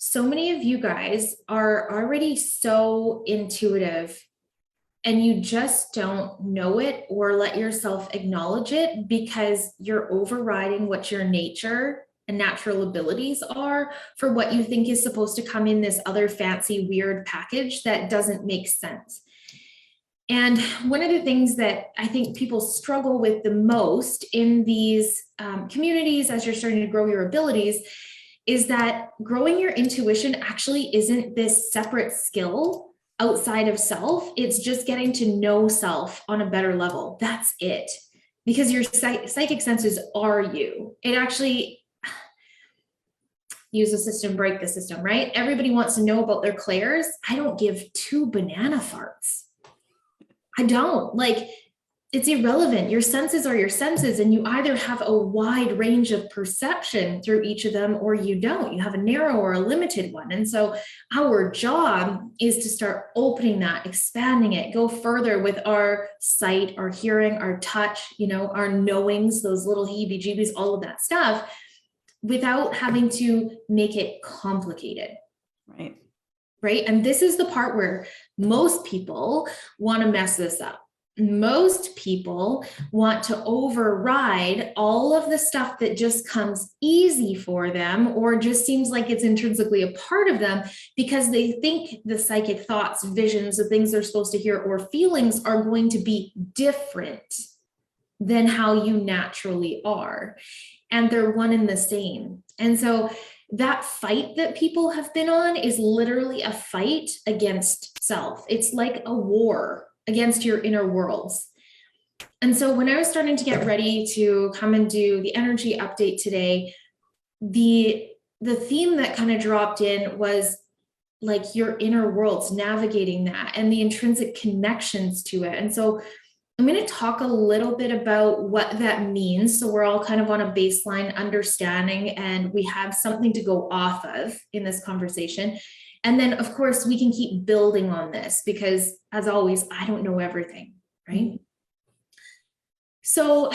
So many of you guys are already so intuitive and you just don't know it or let yourself acknowledge it because you're overriding what your nature and natural abilities are for what you think is supposed to come in this other fancy, weird package that doesn't make sense. And one of the things that I think people struggle with the most in these communities as you're starting to grow your abilities is that growing your intuition actually isn't this separate skill outside of self. It's just getting to know self on a better level. That's it. Because your psychic senses are you. It actually, use the system, break the system, right? Everybody wants to know about their clairs. I don't give two banana farts. I don't. Like, it's irrelevant. Your senses are your senses, and you either have a wide range of perception through each of them or you don't. You have a narrow or a limited one. And so our job is to start opening that, expanding it, go further with our sight, our hearing, our touch, our knowings, those little heebie-jeebies, all of that stuff, without having to make it complicated. Right. And this is the part where most people want to mess this up. Most people want to override all of the stuff that just comes easy for them or just seems like it's intrinsically a part of them because they think the psychic thoughts, visions, the things they're supposed to hear or feelings are going to be different than how you naturally are. And they're one and the same. And so that fight that people have been on is literally a fight against self. It's like a war against your inner worlds. And so when I was starting to get ready to come and do the energy update today, the theme that kind of dropped in was like your inner worlds, navigating that and the intrinsic connections to it. And so I'm going to talk a little bit about what that means. So we're all kind of on a baseline understanding and we have something to go off of in this conversation. And then, of course, we can keep building on this because, as always, I don't know everything, right? So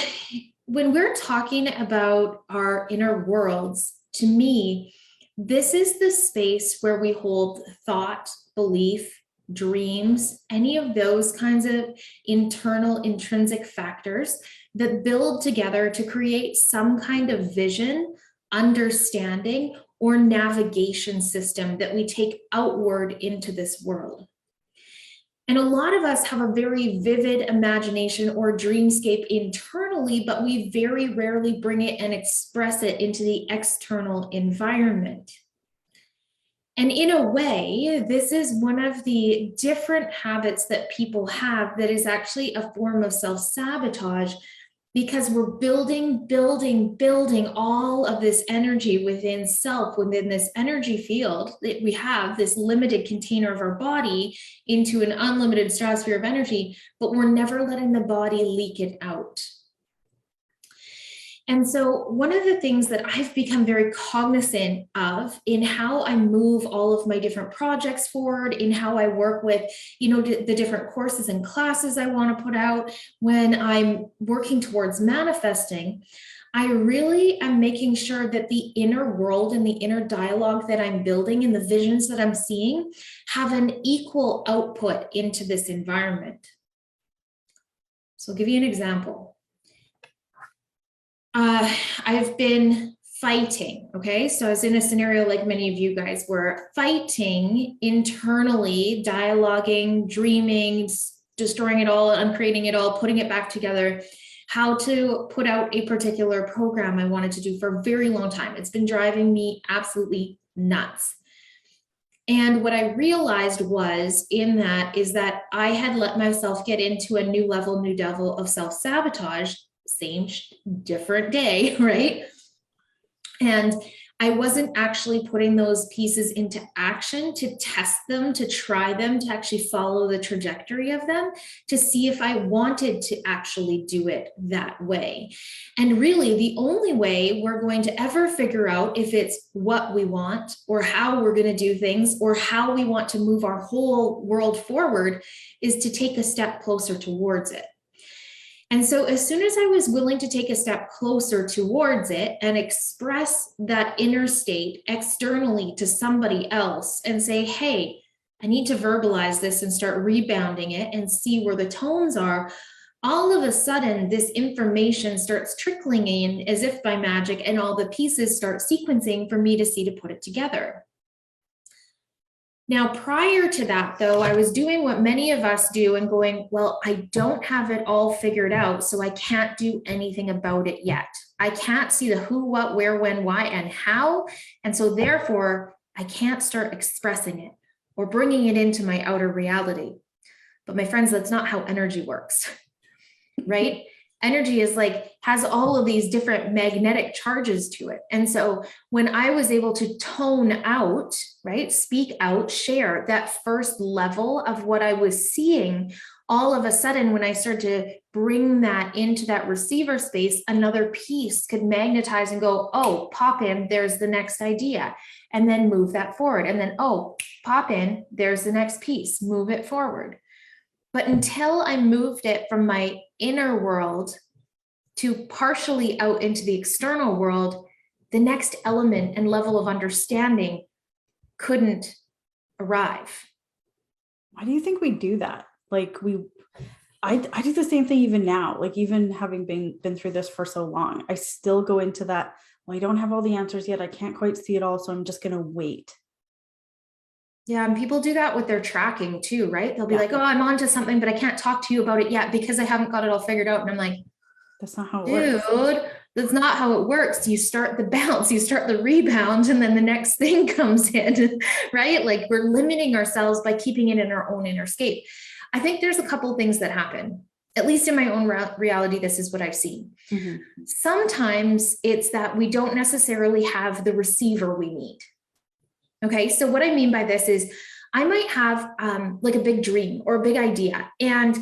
when we're talking about our inner worlds, to me, this is the space where we hold thought, belief, dreams, any of those kinds of internal intrinsic factors that build together to create some kind of vision, understanding, or navigation system that we take outward into this world. And a lot of us have a very vivid imagination or dreamscape internally, but we very rarely bring it and express it into the external environment. And in a way, this is one of the different habits that people have that is actually a form of self-sabotage because we're building all of this energy within self, within this energy field that we have, this limited container of our body into an unlimited stratosphere of energy, but we're never letting the body leak it out. And so one of the things that I've become very cognizant of in how I move all of my different projects forward, in how I work with, the different courses and classes I want to put out, when I'm working towards manifesting, I really am making sure that the inner world and the inner dialogue that I'm building and the visions that I'm seeing have an equal output into this environment. So I'll give you an example. I've been fighting, okay? So I was in a scenario like many of you guys were, fighting internally, dialoguing, dreaming, destroying it all, uncreating it all, putting it back together, how to put out a particular program I wanted to do for a very long time. It's been driving me absolutely nuts. And what I realized is that I had let myself get into a new devil of self-sabotage. Same different day, right? And I wasn't actually putting those pieces into action to test them, to try them, to actually follow the trajectory of them, to see if I wanted to actually do it that way. And really, the only way we're going to ever figure out if it's what we want or how we're going to do things or how we want to move our whole world forward is to take a step closer towards it. And so as soon as I was willing to take a step closer towards it and express that inner state externally to somebody else and say, hey, I need to verbalize this and start rebounding it and see where the tones are, all of a sudden this information starts trickling in as if by magic, and all the pieces start sequencing for me to see to put it together. Now, prior to that, though, I was doing what many of us do and going, well, I don't have it all figured out, so I can't do anything about it yet. I can't see the who, what, where, when, why, and how. And so therefore, I can't start expressing it or bringing it into my outer reality. But my friends, that's not how energy works, right? Energy is like, has all of these different magnetic charges to it. And so when I was able to tone out, right, speak out, share that first level of what I was seeing, all of a sudden, when I started to bring that into that receiver space, another piece could magnetize and go, oh, pop in, there's the next idea, and then move that forward. And then, oh, pop in, there's the next piece, move it forward. But until I moved it from my inner world to partially out into the external world, the next element and level of understanding couldn't arrive. Why do you think we do that? Like I do the same thing even now, like even having been through this for so long, I still go into that, well, I don't have all the answers yet. I can't quite see it all. So I'm just going to wait. Yeah, and people do that with their tracking too, right? They'll be like, oh, I'm onto something, but I can't talk to you about it yet because I haven't got it all figured out. And I'm like, that's not how it works. Dude, that's not how it works. You start the bounce, you start the rebound, and then the next thing comes in, right? Like we're limiting ourselves by keeping it in our own inner scape. I think there's a couple things that happen. At least in my own reality, this is what I've seen. Mm-hmm. Sometimes it's that we don't necessarily have the receiver we need. Okay, so what I mean by this is I might have like a big dream or a big idea. And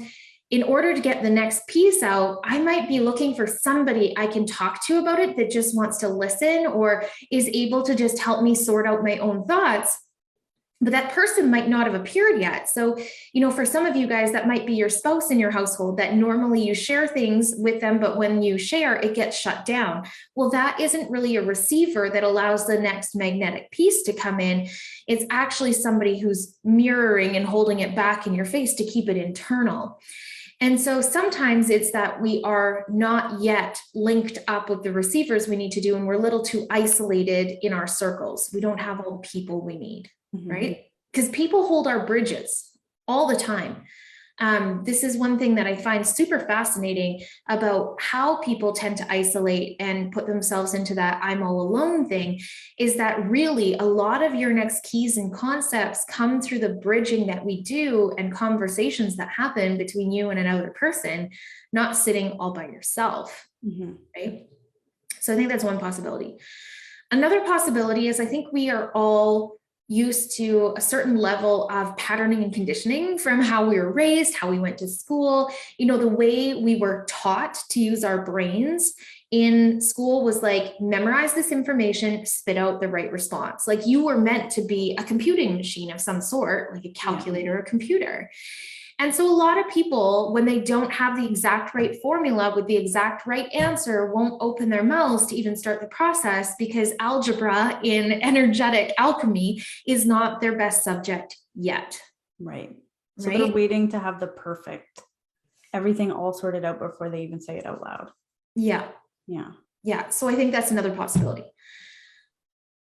in order to get the next piece out, I might be looking for somebody I can talk to about it that just wants to listen or is able to just help me sort out my own thoughts. But that person might not have appeared yet. So, you know, for some of you guys, that might be your spouse in your household that normally you share things with them, but when you share, it gets shut down. Well, that isn't really a receiver that allows the next magnetic piece to come in. It's actually somebody who's mirroring and holding it back in your face to keep it internal. And so sometimes it's that we are not yet linked up with the receivers we need to do, and we're a little too isolated in our circles. We don't have all the people we need. Mm-hmm. Right? Because people hold our bridges all the time. This is one thing that I find super fascinating about how people tend to isolate and put themselves into that I'm all alone thing, is that really a lot of your next keys and concepts come through the bridging that we do and conversations that happen between you and another person, not sitting all by yourself. Mm-hmm. Right? So I think that's one possibility. Another possibility is I think we are all used to a certain level of patterning and conditioning from how we were raised, how we went to school. You know, the way we were taught to use our brains in school was like, memorize this information, spit out the right response. Like you were meant to be a computing machine of some sort, like a calculator or computer. And so a lot of people, when they don't have the exact right formula with the exact right answer, won't open their mouths to even start the process because algebra in energetic alchemy is not their best subject yet. Right. So they're waiting to have the perfect, everything all sorted out before they even say it out loud. Yeah. Yeah. Yeah. So I think that's another possibility.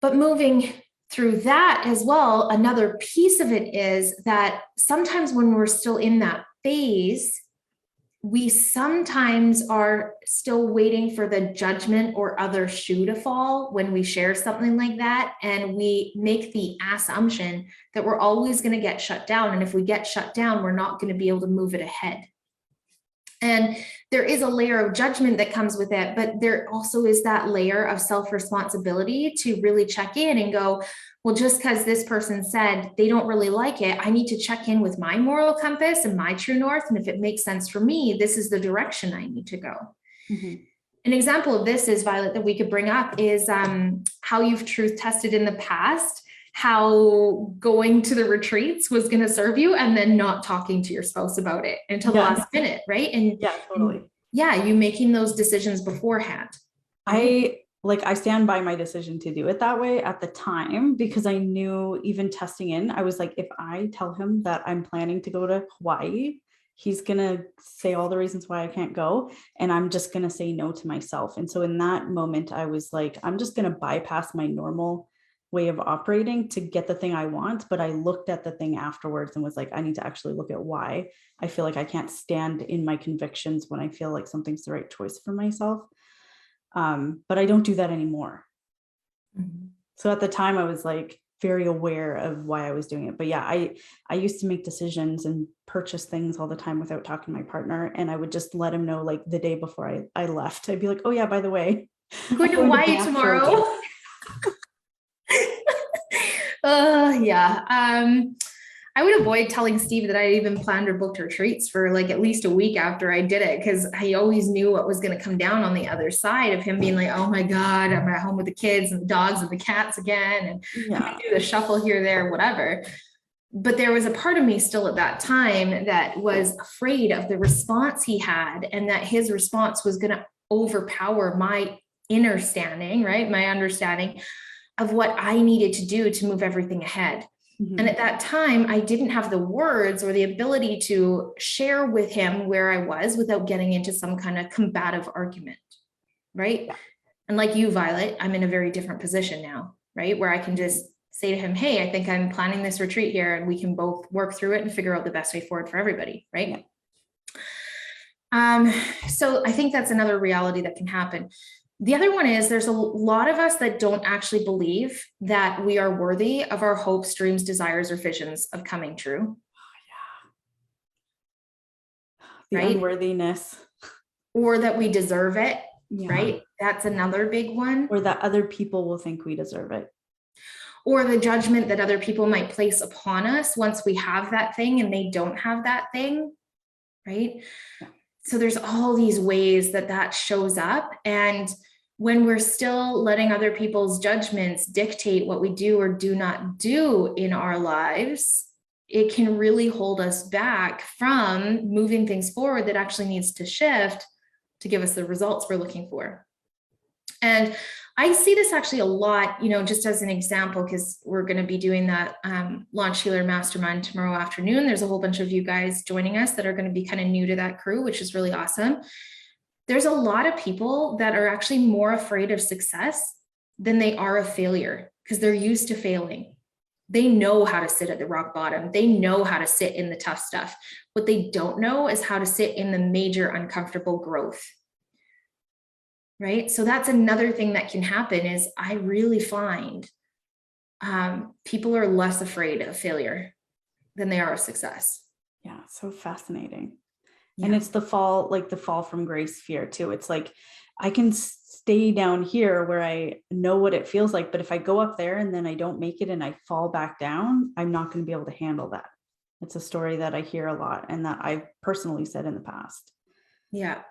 But moving through that as well, another piece of it is that sometimes when we're still in that phase, we sometimes are still waiting for the judgment or other shoe to fall when we share something like that. And we make the assumption that we're always going to get shut down. And if we get shut down, we're not going to be able to move it ahead. And there is a layer of judgment that comes with it, but there also is that layer of self-responsibility to really check in and go, well, just because this person said they don't really like it, I need to check in with my moral compass and my true north. And if it makes sense for me, this is the direction I need to go. Mm-hmm. An example of this is, Violet, that we could bring up is how you've truth tested in the past, how going to the retreats was going to serve you and then not talking to your spouse about it until the last minute, right? And yeah, totally. Yeah, you making those decisions beforehand. Right? I stand by my decision to do it that way at the time, because I knew, even testing in, I was like, if I tell him that I'm planning to go to Hawaii, he's going to say all the reasons why I can't go. And I'm just going to say no to myself. And so in that moment, I was like, I'm just going to bypass my normal way of operating to get the thing I want. But I looked at the thing afterwards and was like, I need to actually look at why I feel like I can't stand in my convictions when I feel like something's the right choice for myself. But I don't do that anymore. Mm-hmm. So at the time I was like very aware of why I was doing it. But yeah, I used to make decisions and purchase things all the time without talking to my partner. And I would just let him know like the day before I left. I'd be like, oh yeah, by the way, I'm going to Hawaii tomorrow. Yeah. I would avoid telling Steve that I even planned or booked retreats for like at least a week after I did it, because I always knew what was going to come down on the other side of him being like, oh my God, I'm at home with the kids and the dogs and the cats again, and yeah. do the shuffle here, there, whatever. But there was a part of me still at that time that was afraid of the response he had, and that his response was going to overpower my inner standing, right? My understanding of what I needed to do to move everything ahead. Mm-hmm. And at that time, I didn't have the words or the ability to share with him where I was without getting into some kind of combative argument, right? And like you, Violet, I'm in a very different position now, right? Where I can just say to him, hey, I think I'm planning this retreat here, and we can both work through it and figure out the best way forward for everybody, right? So I think that's another reality that can happen. The other one is there's a lot of us that don't actually believe that we are worthy of our hopes, dreams, desires, or visions of coming true. The right? Unworthiness. Or that we deserve it, Yeah. right? That's another big one. Or that other people will think we deserve it. Or the judgment that other people might place upon us once we have that thing and they don't have that thing, right? Yeah. So there's all these ways that that shows up. And when we're still letting other people's judgments dictate what we do or do not do in our lives, it can really hold us back from moving things forward that actually needs to shift to give us the results we're looking for. And I see this actually a lot, just as an example, because we're going to be doing that Launch Healer Mastermind tomorrow afternoon. There's a whole bunch of you guys joining us that are going to be kind of new to that crew, which is really awesome. There's a lot of people that are actually more afraid of success than they are of failure, because they're used to failing. They know how to sit at the rock bottom. They know how to sit in the tough stuff. What they don't know is how to sit in the major uncomfortable growth. Right? So that's another thing that can happen is I really find people are less afraid of failure than they are of success. Yeah, so fascinating. Yeah. And it's the fall from grace fear too. It's like, I can stay down here where I know what it feels like, but if I go up there and then I don't make it and I fall back down, I'm not going to be able to handle that. It's a story that I hear a lot and that I've personally said in the past. Yeah.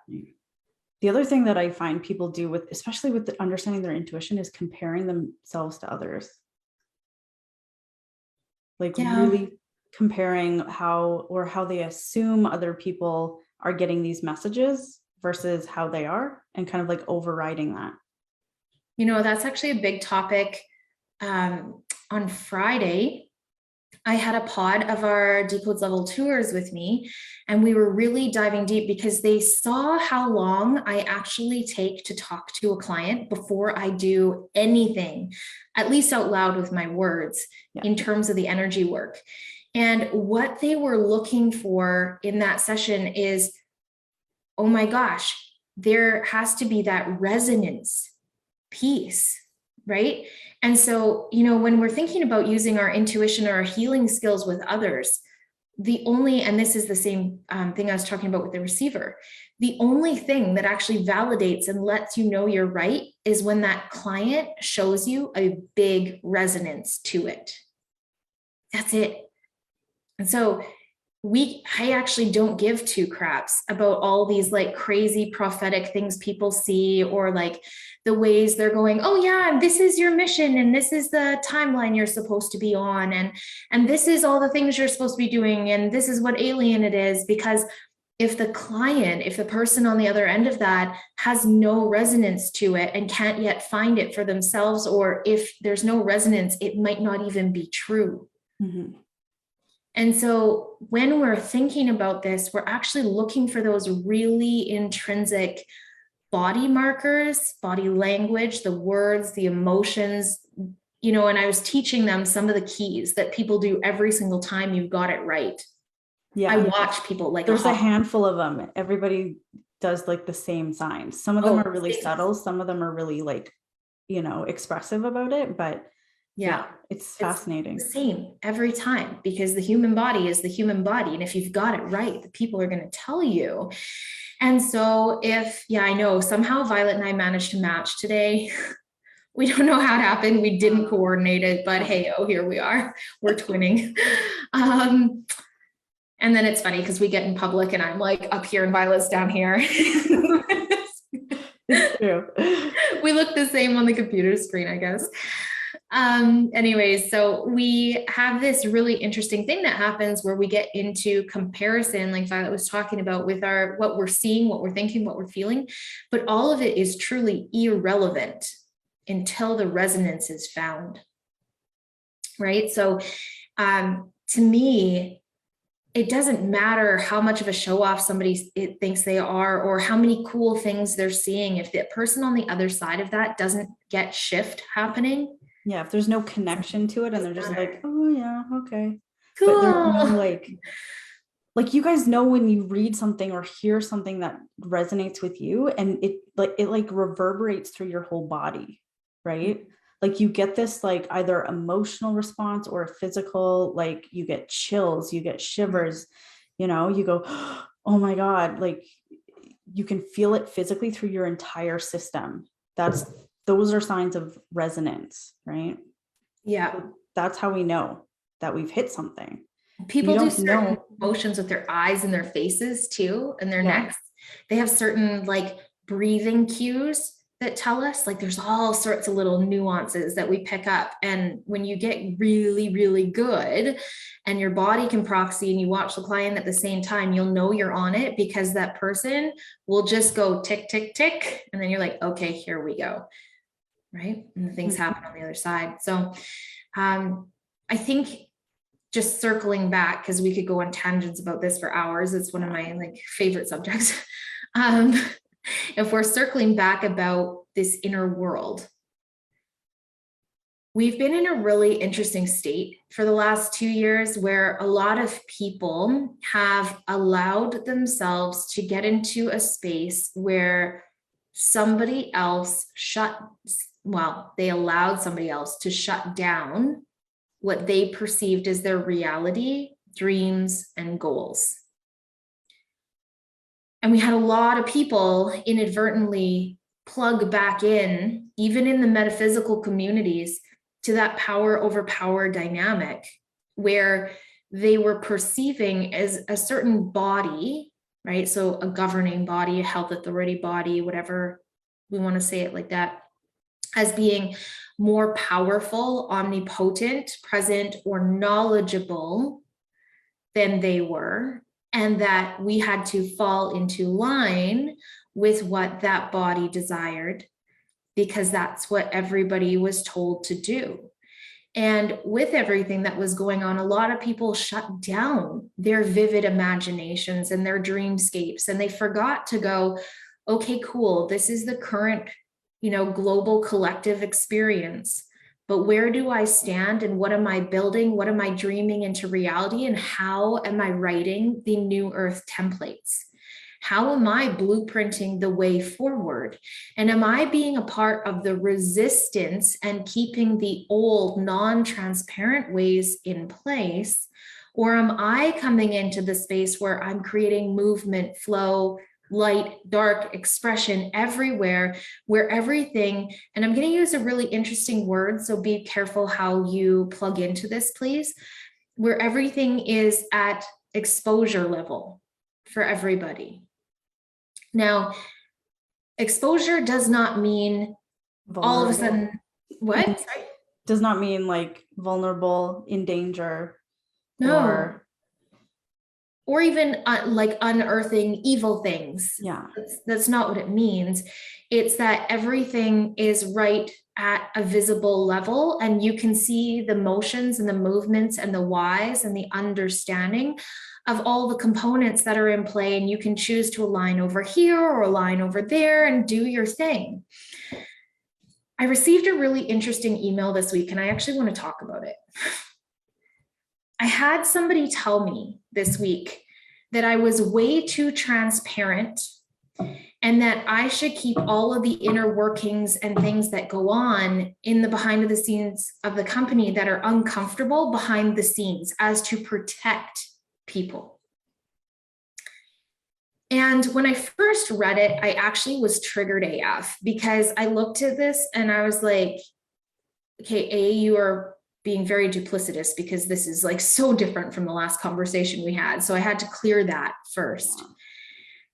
The other thing that I find people do especially with understanding their intuition, is comparing themselves to others. Like really comparing how they assume other people are getting these messages versus how they are, and kind of like overriding that. That's actually a big topic. On Friday, I had a pod of our Decodes Level tours with me, and we were really diving deep because they saw how long I actually take to talk to a client before I do anything, at least out loud with my words, in terms of the energy work. And what they were looking for in that session is, oh my gosh, there has to be that resonance piece, right? And so, when we're thinking about using our intuition or our healing skills with others, and this is the same thing I was talking about with the receiver, the only thing that actually validates and lets you know you're right is when that client shows you a big resonance to it. That's it. And so I actually don't give two craps about all these like crazy prophetic things people see, or like the ways they're going, oh yeah, this is your mission, and this is the timeline you're supposed to be on, and this is all the things you're supposed to be doing, and this is what alien it is, because if the person on the other end of that has no resonance to it and can't yet find it for themselves, or if there's no resonance, it might not even be true. Mm-hmm. And so when we're thinking about this, we're actually looking for those really intrinsic body markers, body language, the words, the emotions, and I was teaching them some of the keys that people do every single time you got it right. Yeah. I watch people like there's a handful of them. Everybody does like the same signs. Some of them are really subtle. Some of them are really like, expressive about it, but yeah, it's fascinating. The same every time, because the human body is the human body. And if you've got it right, the people are going to tell you. And so I know somehow Violet and I managed to match today. We don't know how it happened. We didn't coordinate it, but hey, here we are. We're twinning. And then it's funny because we get in public and I'm like up here and Violet's down here. It's true. We look the same on the computer screen, I guess. Anyways, so we have this really interesting thing that happens where we get into comparison, like Violet was talking about, with what we're seeing, what we're thinking, what we're feeling, but all of it is truly irrelevant until the resonance is found. Right? So to me, it doesn't matter how much of a show off somebody thinks they are, or how many cool things they're seeing. If the person on the other side of that doesn't get shift happening. Yeah. If there's no connection to it and they're just like, oh yeah, okay. Cool. But there's no like you guys know when you read something or hear something that resonates with you and it reverberates through your whole body, right? Mm-hmm. Like you get this like either emotional response or a physical, like you get chills, you get shivers, you go, oh my God, like you can feel it physically through your entire system. Those are signs of resonance, right? Yeah. So that's how we know that we've hit something. People do certain motions with their eyes and their faces too, and their necks. They have certain like breathing cues that tell us, like there's all sorts of little nuances that we pick up. And when you get really, really good and your body can proxy and you watch the client at the same time, you'll know you're on it, because that person will just go tick, tick, tick. And then you're like, okay, here we go. Right. And the things happen on the other side. So I think just circling back, because we could go on tangents about this for hours. It's one of my favorite subjects. If we're circling back about this inner world, we've been in a really interesting state for the last 2 years where a lot of people have allowed themselves to get into a space where somebody else they allowed somebody else to shut down what they perceived as their reality, dreams, and goals. And we had a lot of people inadvertently plug back in, even in the metaphysical communities, to that power over power dynamic, where they were perceiving as a certain body, right? So a governing body, a health authority body, whatever we want to say it like that, as being more powerful, omnipotent, present, or knowledgeable than they were, and that we had to fall into line with what that body desired, because that's what everybody was told to do. And with everything that was going on, a lot of people shut down their vivid imaginations and their dreamscapes, and they forgot to go, okay, cool, this is the current global collective experience, but where do I stand and what am I building? What am I dreaming into reality? And how am I writing the new earth templates? How am I blueprinting the way forward? And am I being a part of the resistance and keeping the old non-transparent ways in place? Or am I coming into the space where I'm creating movement, flow, light, dark, expression everywhere, where everything, and I'm going to use a really interesting word, so be careful how you plug into this, please, where everything is at exposure level for everybody. Now, exposure does not mean all of a sudden, what? Sorry? Does not mean like vulnerable, in danger. No. or even like unearthing evil things. Yeah. That's not what it means. It's that everything is right at a visible level, and you can see the motions and the movements and the whys and the understanding of all the components that are in play. And you can choose to align over here or align over there and do your thing. I received a really interesting email this week, and I actually want to talk about it. I had somebody tell me this week that I was way too transparent and that I should keep all of the inner workings and things that go on in the behind the scenes of the company that are uncomfortable behind the scenes, as to protect people. And when I first read it, I actually was triggered AF, because I looked at this and I was like, okay, A, you are being very duplicitous, because this is like so different from the last conversation we had. So I had to clear that first.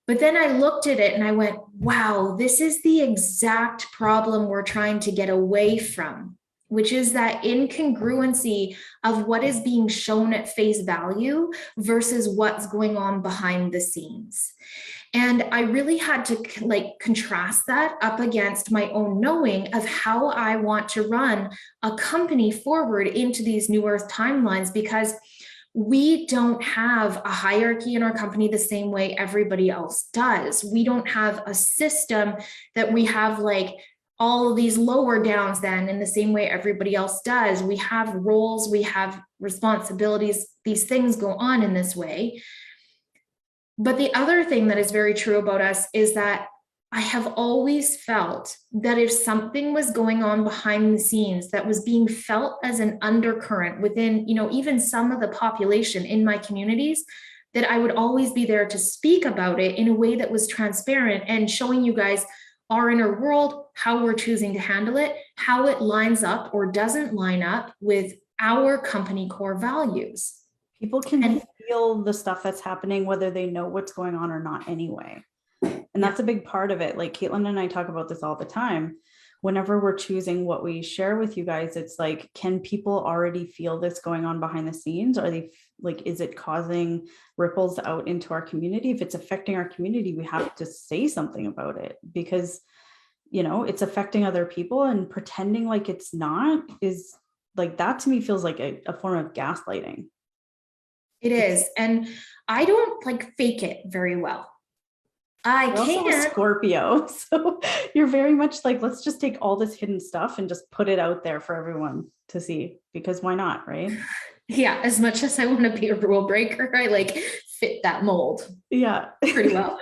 But then I looked at it and I went, wow, this is the exact problem we're trying to get away from, which is that incongruency of what is being shown at face value versus what's going on behind the scenes. And I really had to like contrast that up against my own knowing of how I want to run a company forward into these new earth timelines, because we don't have a hierarchy in our company the same way everybody else does. We don't have a system that we have like all of these lower downs then in the same way everybody else does. We have roles, we have responsibilities, these things go on in this way. But the other thing that is very true about us is that I have always felt that if something was going on behind the scenes that was being felt as an undercurrent within, even some of the population in my communities, that I would always be there to speak about it in a way that was transparent and showing you guys our inner world, how we're choosing to handle it, how it lines up or doesn't line up with our company core values. People can feel the stuff that's happening, whether they know what's going on or not anyway. And that's a big part of it. Like Caitlin and I talk about this all the time. Whenever we're choosing what we share with you guys, it's like, can people already feel this going on behind the scenes? Are they like, is it causing ripples out into our community? If it's affecting our community, we have to say something about it, because, it's affecting other people, and pretending like it's not is like, that to me feels like a form of gaslighting. It is. And I don't like fake it very well. I You're also a Scorpio, so you're very much like, let's just take all this hidden stuff and just put it out there for everyone to see, because why not, right? Yeah, as much as I want to be a rule breaker, I like fit that mold. Yeah, pretty well.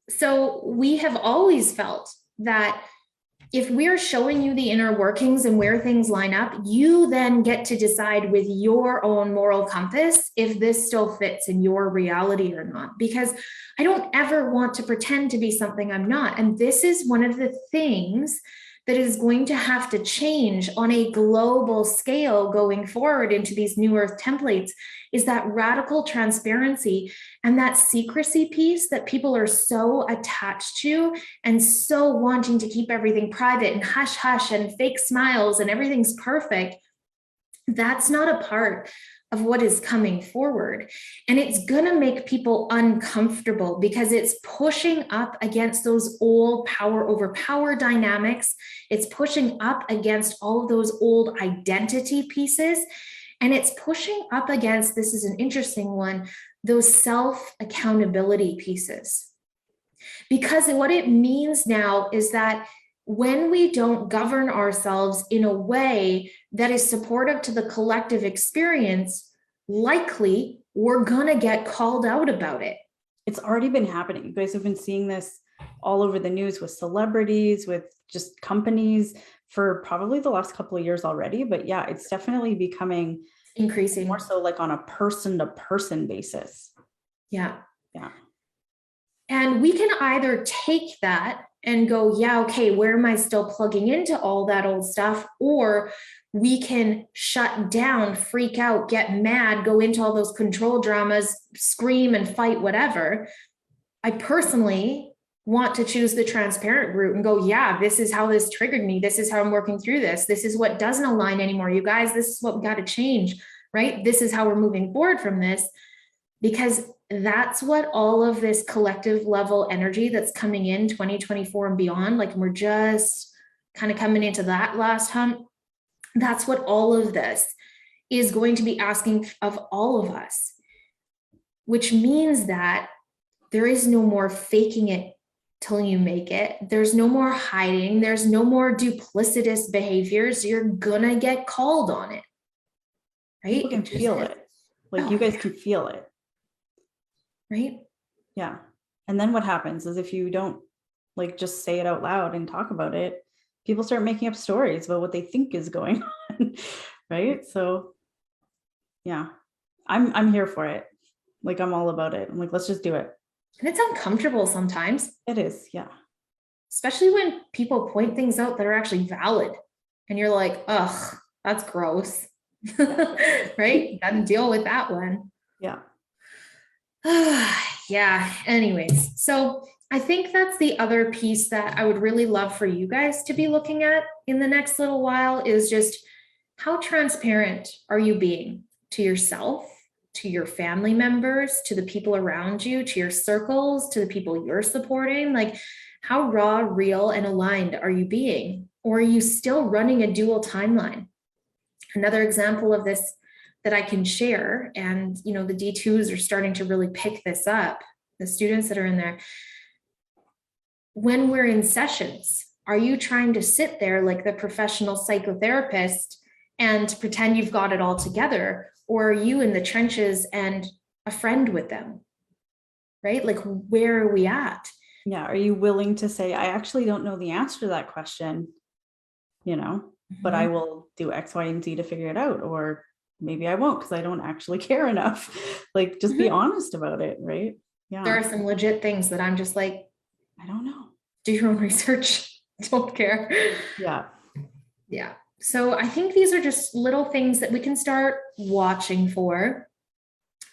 So we have always felt that if we're showing you the inner workings and where things line up, you then get to decide with your own moral compass if this still fits in your reality or not. Because I don't ever want to pretend to be something I'm not. And this is one of the things that is going to have to change on a global scale going forward into these new earth templates, is that radical transparency and that secrecy piece that people are so attached to and so wanting to keep everything private and hush hush and fake smiles and everything's perfect. That's not a part of what is coming forward. And it's going to make people uncomfortable, because it's pushing up against those old power over power dynamics. It's pushing up against all of those old identity pieces. And it's pushing up against, this is an interesting one, those self-accountability pieces. Because what it means now is that when we don't govern ourselves in a way that is supportive to the collective experience, likely we're going to get called out about it. It's already been happening. You guys have been seeing this all over the news with celebrities, with just companies for probably the last couple of years already. But yeah, it's definitely becoming increasing more so like on a person to person basis. Yeah. Yeah. And we can either take that and go, yeah, okay, where am I still plugging into all that old stuff? Or we can shut down, freak out, get mad, go into all those control dramas, scream and fight, whatever. I personally want to choose the transparent route and go, yeah, this is how this triggered me. This is how I'm working through this. This is what doesn't align anymore. You guys, this is what we got to change, right? This is how we're moving forward from this. because that's what all of this collective level energy that's coming in 2024 and beyond, like we're just kind of coming into that last hump. That's what all of this is going to be asking of all of us, which means that there is no more faking it till you make it. There's no more hiding. There's no more duplicitous behaviors. You're gonna get called on it, right? People can feel it. Like you guys can feel it. Right? Yeah. And then what happens is if you don't like just say it out loud and talk about it, people start making up stories about what they think is going on. Right. So yeah, I'm here for it. Like I'm all about it. I'm like, let's just do it. And it's uncomfortable sometimes. It is. Yeah. Especially when people point things out that are actually valid. And you're like, ugh, that's gross. Right? You got to deal with that one. Yeah. Yeah. Anyways, so I think that's the other piece that I would really love for you guys to be looking at in the next little while is just how transparent are you being to yourself, to your family members, to the people around you, to your circles, to the people you're supporting? Like, how raw, real, and aligned are you being? Or are you still running a dual timeline? Another example of this that I can share, and the D2s are starting to really pick this up, the students that are in there. When we're in sessions, are you trying to sit there like the professional psychotherapist and pretend you've got it all together? Or are you in the trenches and a friend with them? Right? Like, where are we at? Yeah. Are you willing to say, I actually don't know the answer to that question, but I will do X, Y, and Z to figure it out. Or maybe I won't because I don't actually care enough. Like, just be honest about it. Right. Yeah. There are some legit things that I'm just like, I don't know. Do your own research. Don't care. Yeah. Yeah. So I think these are just little things that we can start watching for.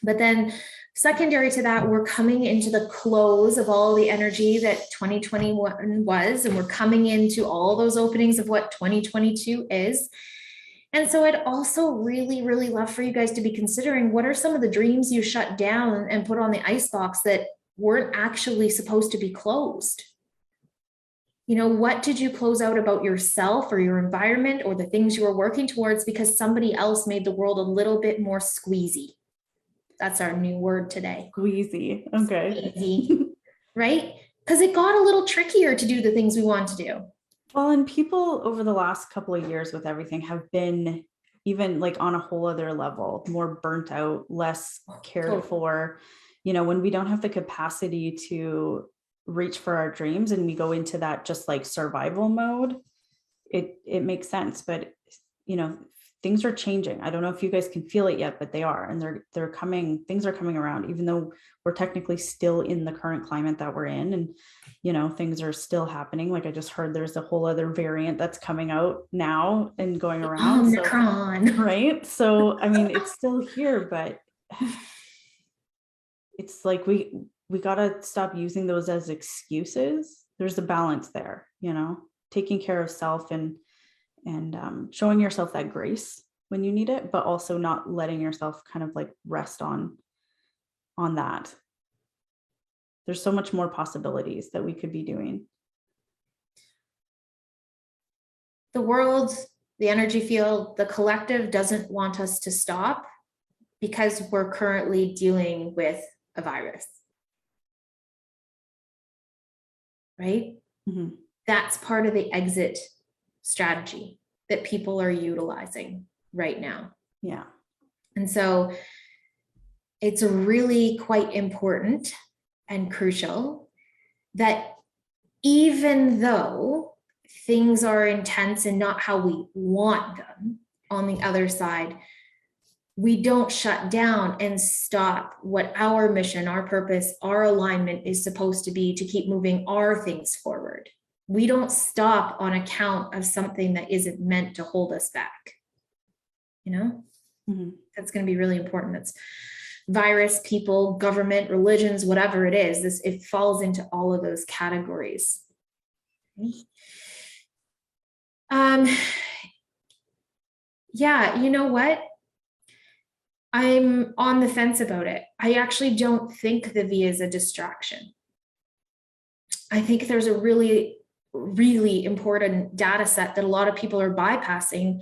But then secondary to that, we're coming into the close of all the energy that 2021 was, and we're coming into all those openings of what 2022 is. And so I'd also really, really love for you guys to be considering what are some of the dreams you shut down and put on the icebox that weren't actually supposed to be closed. What did you close out about yourself or your environment or the things you were working towards because somebody else made the world a little bit more squeezy? That's our new word today. Squeezy. Okay. Squeezy, right? Because it got a little trickier to do the things we want to do. Well, and people over the last couple of years with everything have been even like on a whole other level, more burnt out, less cared for, when we don't have the capacity to reach for our dreams and we go into that just like survival mode, it makes sense. But things are changing. I don't know if you guys can feel it yet, but they are, and they're coming. Things are coming around, even though we're technically still in the current climate that we're in, and things are still happening. Like I just heard there's a whole other variant that's coming out now and going around. Omicron. So, right? So I mean, it's still here, but it's like we got to stop using those as excuses. There's a balance there, taking care of self and showing yourself that grace when you need it, but also not letting yourself kind of like rest on that. There's so much more possibilities that we could be doing. The world, the energy field, the collective doesn't want us to stop because we're currently dealing with a virus. Right? Mm-hmm. That's part of the exit strategy that people are utilizing right now. Yeah. And so it's really quite important and crucial that even though things are intense and not how we want them on the other side, we don't shut down and stop what our mission, our purpose, our alignment is supposed to be to keep moving our things forward. We don't stop on account of something that isn't meant to hold us back. Mm-hmm. That's going to be really important. That's virus, people, government, religions, whatever it is. It falls into all of those categories. Yeah, you know what? I'm on the fence about it. I actually don't think the V is a distraction. I think there's a really, really important data set that a lot of people are bypassing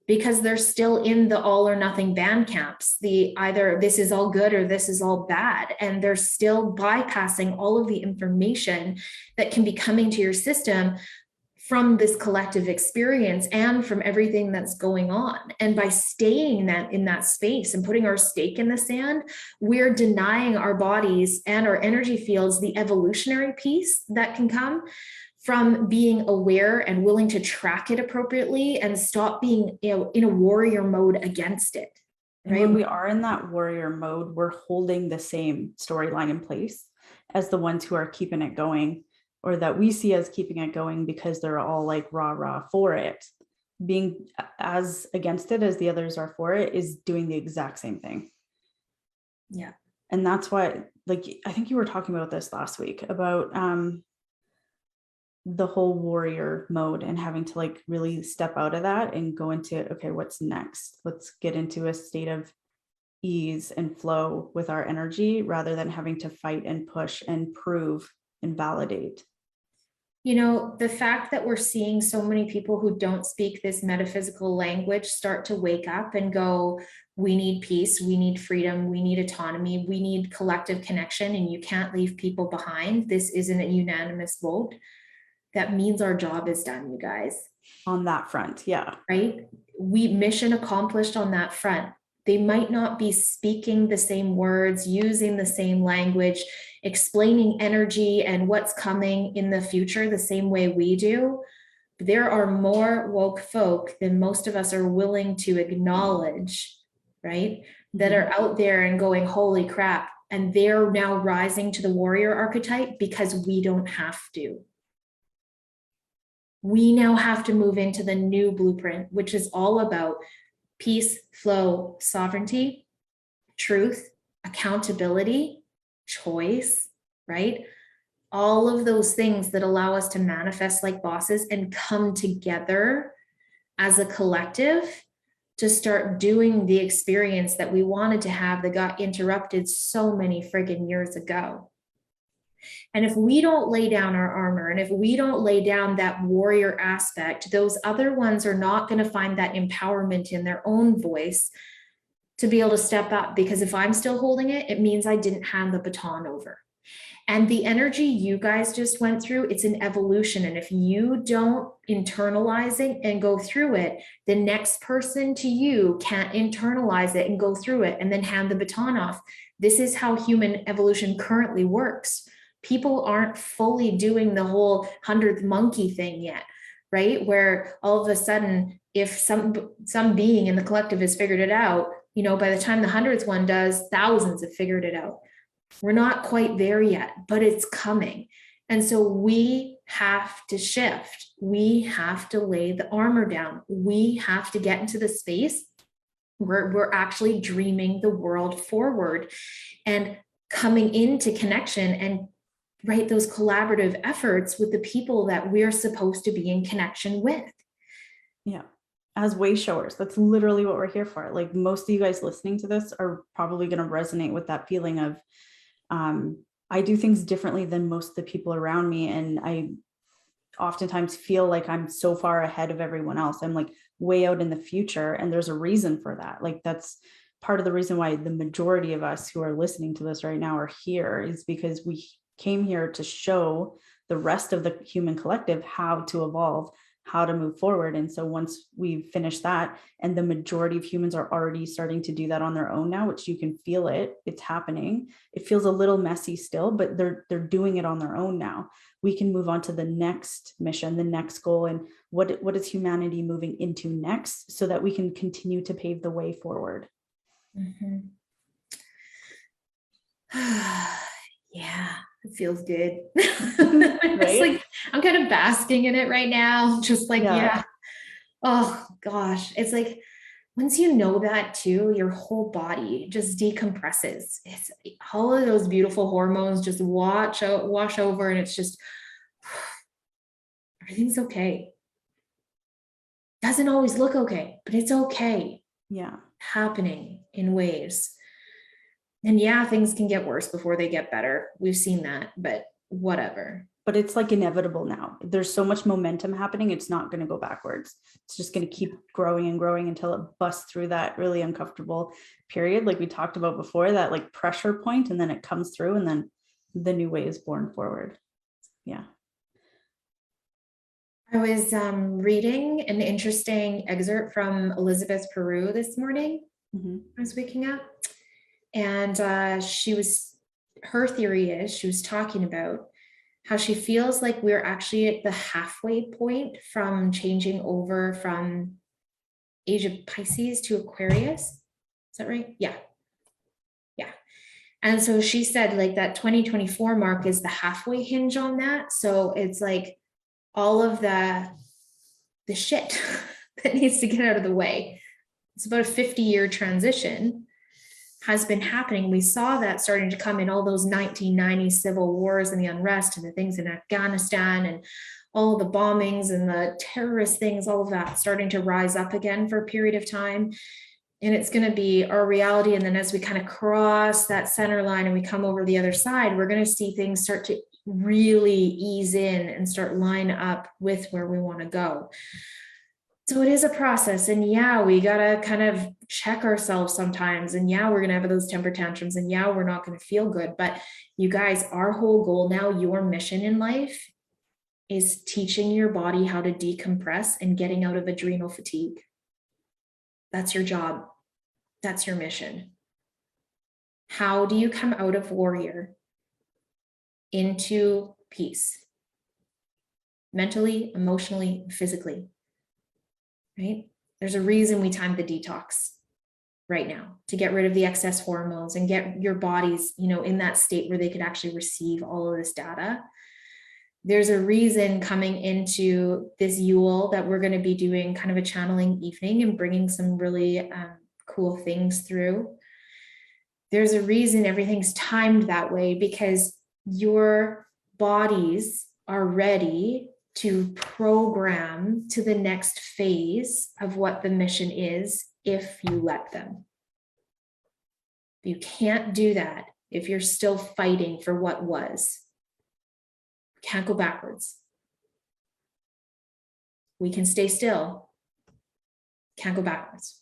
because they're still in the all or nothing band camps, the either this is all good or this is all bad. And they're still bypassing all of the information that can be coming to your system from this collective experience and from everything that's going on. And by staying that in that space and putting our stake in the sand, we're denying our bodies and our energy fields the evolutionary piece that can come from being aware and willing to track it appropriately and stop being, in a warrior mode against it. And when we are in that warrior mode, we're holding the same storyline in place as the ones who are keeping it going, or that we see as keeping it going because they're all like rah for it. Being as against it as the others are for it is doing the exact same thing. Yeah. And that's why, like, I think you were talking about this last week about the whole warrior mode and having to like really step out of that and go into, okay, what's next? Let's get into a state of ease and flow with our energy rather than having to fight and push and prove and validate. The fact that we're seeing so many people who don't speak this metaphysical language start to wake up and go, we need peace, we need freedom, we need autonomy, we need collective connection, and you can't leave people behind. This isn't a unanimous vote. That means our job is done, you guys. On that front, yeah. Right? We mission accomplished on that front. They might not be speaking the same words, using the same language, explaining energy and what's coming in the future the same way we do. There are more woke folk than most of us are willing to acknowledge, right? That are out there and going, holy crap. And they're now rising to the warrior archetype because we don't have to. We now have to move into the new blueprint, which is all about peace, flow, sovereignty, truth, accountability, choice, right? All of those things that allow us to manifest like bosses and come together as a collective to start doing the experience that we wanted to have that got interrupted so many friggin' years ago. And if we don't lay down our armor, and if we don't lay down that warrior aspect, those other ones are not going to find that empowerment in their own voice to be able to step up. Because if I'm still holding it, it means I didn't hand the baton over. And the energy you guys just went through, it's an evolution. And if you don't internalize it and go through it, the next person to you can't internalize it and go through it and then hand the baton off. This is how human evolution currently works. People aren't fully doing the whole 100th monkey thing yet, right? Where all of a sudden, if some being in the collective has figured it out, by the time the 100th one does, thousands have figured it out. We're not quite there yet, but it's coming. And so we have to shift. We have to lay the armor down. We have to get into the space where we're actually dreaming the world forward and coming into connection and right, those collaborative efforts with the people that we're supposed to be in connection with. Yeah. As way showers, that's literally what we're here for. Like most of you guys listening to this are probably going to resonate with that feeling of, I do things differently than most of the people around me. And I oftentimes feel like I'm so far ahead of everyone else. I'm like way out in the future. And there's a reason for that. Like that's part of the reason why the majority of us who are listening to this right now are here, is because we came here to show the rest of the human collective how to evolve, how to move forward. And so once we finish that, and the majority of humans are already starting to do that on their own now, which you can feel it, it's happening. It feels a little messy still, but they're doing it on their own now. We can move on to the next mission, the next goal, and what is humanity moving into next, so that we can continue to pave the way forward. Mm-hmm. Yeah, it feels good. Right? It's like I'm kind of basking in it right now. Just like, yeah. Oh gosh. It's like once you know that too, your whole body just decompresses. It's all of those beautiful hormones just wash over, and it's just everything's okay. Doesn't always look okay, but it's okay. Yeah. happening in waves. And yeah, things can get worse before they get better. We've seen that, but whatever. But it's like inevitable now. There's so much momentum happening. It's not going to go backwards. It's just going to keep growing and growing until it busts through that really uncomfortable period. Like we talked about before, that like pressure point, and then it comes through, and then the new way is born forward. Yeah. I was reading an interesting excerpt from Elizabeth Peru this morning. I was waking up, and her theory is, she was talking about how she feels like we're actually at the halfway point from changing over from age of Pisces to Aquarius. Is that right? Yeah. Yeah. And so she said like that 2024 mark is the halfway hinge on that. So it's like all of the shit that needs to get out of the way. It's about a 50-year transition has been happening. We saw that starting to come in all those 1990s civil wars and the unrest and the things in Afghanistan and all of the bombings and the terrorist things, all of that starting to rise up again for a period of time. And it's going to be our reality. And then as we kind of cross that center line and we come over the other side, we're going to see things start to really ease in and start line up with where we want to go. So it is a process, and yeah, we got to kind of check ourselves sometimes, and yeah, we're going to have those temper tantrums, and yeah, we're not going to feel good. But you guys, our whole goal now, your mission in life is teaching your body how to decompress and getting out of adrenal fatigue. That's your job. That's your mission. How do you come out of warrior into peace? Mentally, emotionally, physically. Right? There's a reason we time the detox right now, to get rid of the excess hormones and get your bodies, in that state where they could actually receive all of this data. There's a reason coming into this Yule that we're going to be doing kind of a channeling evening and bringing some really cool things through. There's a reason everything's timed that way, because your bodies are ready to program to the next phase of what the mission is if you let them. You can't do that if you're still fighting for what was. Can't go backwards. We can stay still. Can't go backwards.